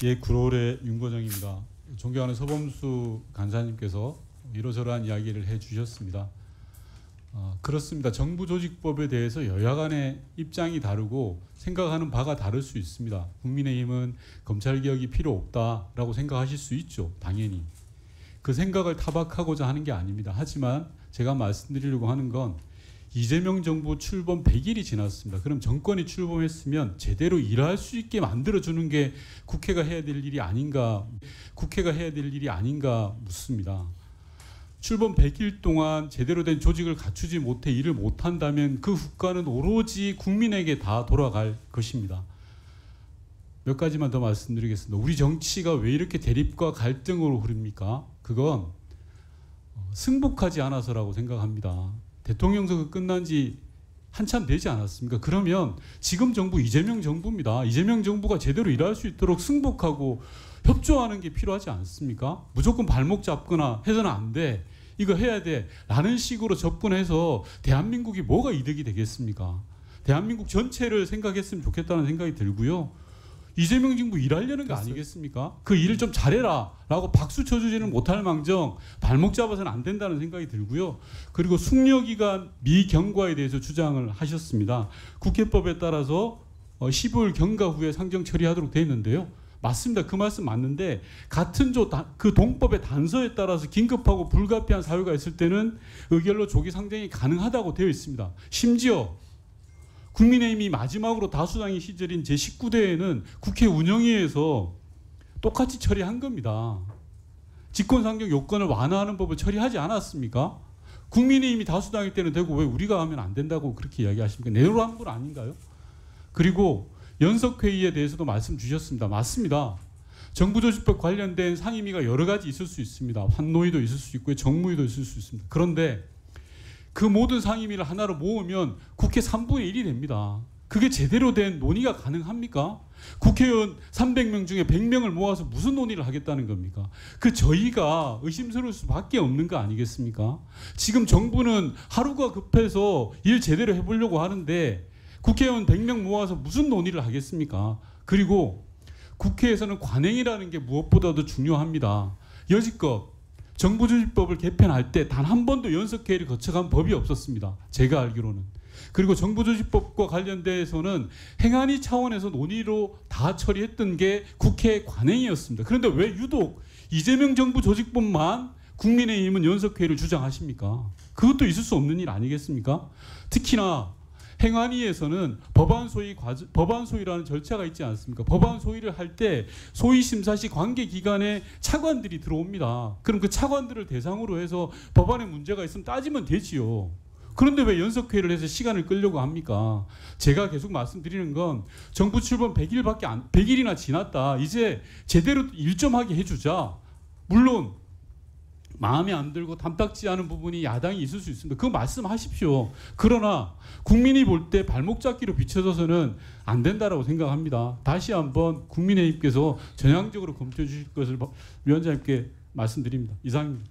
예, 9월의 윤거정입니다. 존경하는 서범수 간사님께서 이러저러한 이야기를 해주셨습니다. 그렇습니다. 정부조직법에 대해서 여야 간의 입장이 다르고 생각하는 바가 다를 수 있습니다. 국민의힘은 검찰개혁이 필요 없다라고 생각하실 수 있죠. 당연히. 그 생각을 타박하고자 하는 게 아닙니다. 하지만 제가 말씀드리려고 하는 건 이재명 정부 출범 100일이 지났습니다. 그럼 정권이 출범했으면 제대로 일할 수 있게 만들어주는 게 국회가 해야 될 일이 아닌가 묻습니다. 출범 100일 동안 제대로 된 조직을 갖추지 못해 일을 못한다면 그 국가는 오로지 국민에게 다 돌아갈 것입니다. 몇 가지만 더 말씀드리겠습니다. 우리 정치가 왜 이렇게 대립과 갈등으로 흐릅니까? 그건 승복하지 않아서라고 생각합니다. 대통령 선거 끝난 지 한참 되지 않았습니까? 그러면 지금 정부 이재명 정부입니다. 이재명 정부가 제대로 일할 수 있도록 승복하고 협조하는 게 필요하지 않습니까? 무조건 발목 잡거나 해서는 안 돼. 이거 해야 돼. 라는 식으로 접근해서 대한민국이 뭐가 이득이 되겠습니까? 대한민국 전체를 생각했으면 좋겠다는 생각이 들고요. 이재명 정부 일하려는 거 아니겠습니까? 그 일을 좀 잘해라 라고 박수 쳐주지는 못할 망정 발목 잡아서는 안 된다는 생각이 들고요. 그리고 숙려기간 미경과에 대해서 주장을 하셨습니다. 국회법에 따라서 15일 경과 후에 상정 처리하도록 되어 있는데요. 맞습니다. 그 말씀 맞는데 같은 그 동법의 단서에 따라서 긴급하고 불가피한 사유가 있을 때는 의결로 조기 상정이 가능하다고 되어 있습니다. 심지어 국민의힘이 마지막으로 다수당의 시절인 제19대에는 국회 운영위에서 똑같이 처리한 겁니다. 직권상정 요건을 완화하는 법을 처리하지 않았습니까? 국민의힘이 다수당일 때는 되고 왜 우리가 하면 안 된다고 그렇게 이야기하십니까? 내로한 분 아닌가요? 그리고 연석회의에 대해서도 말씀 주셨습니다. 맞습니다. 정부조직법 관련된 상임위가 여러 가지 있을 수 있습니다. 환노위도 있을 수 있고요. 정무위도 있을 수 있습니다. 그런데 그 모든 상임위를 하나로 모으면 국회 3분의 1이 됩니다. 그게 제대로 된 논의가 가능합니까? 국회의원 300명 중에 100명을 모아서 무슨 논의를 하겠다는 겁니까? 그 저희가 의심스러울 수밖에 없는 거 아니겠습니까? 지금 정부는 하루가 급해서 일 제대로 해보려고 하는데 국회의원 100명 모아서 무슨 논의를 하겠습니까? 그리고 국회에서는 관행이라는 게 무엇보다도 중요합니다. 여지껏 정부조직법을 개편할 때 단 한 번도 연석회의를 거쳐간 법이 없었습니다. 제가 알기로는. 그리고 정부조직법과 관련돼서는 행안위 차원에서 논의로 다 처리했던 게 국회 관행이었습니다. 그런데 왜 유독 이재명 정부 조직법만 국민의힘은 연석회의를 주장하십니까? 그것도 있을 수 없는 일 아니겠습니까? 특히나 행안위에서는 법안 소위라는 절차가 있지 않습니까? 법안 소위를 할 때 소위 심사 시 관계 기관에 차관들이 들어옵니다. 그럼 그 차관들을 대상으로 해서 법안에 문제가 있으면 따지면 되지요. 그런데 왜 연석회의를 해서 시간을 끌려고 합니까? 제가 계속 말씀드리는 건 정부 출범 100일이나 지났다. 이제 제대로 일 좀 하게 해주자. 물론 마음에 안 들고 탐탁지 않은 부분이 야당이 있을 수 있습니다. 그거 말씀하십시오. 그러나 국민이 볼 때 발목 잡기로 비춰져서는 안 된다라고 생각합니다. 다시 한번 국민의힘께서 전향적으로 검토해 주실 것을 위원장님께 말씀드립니다. 이상입니다.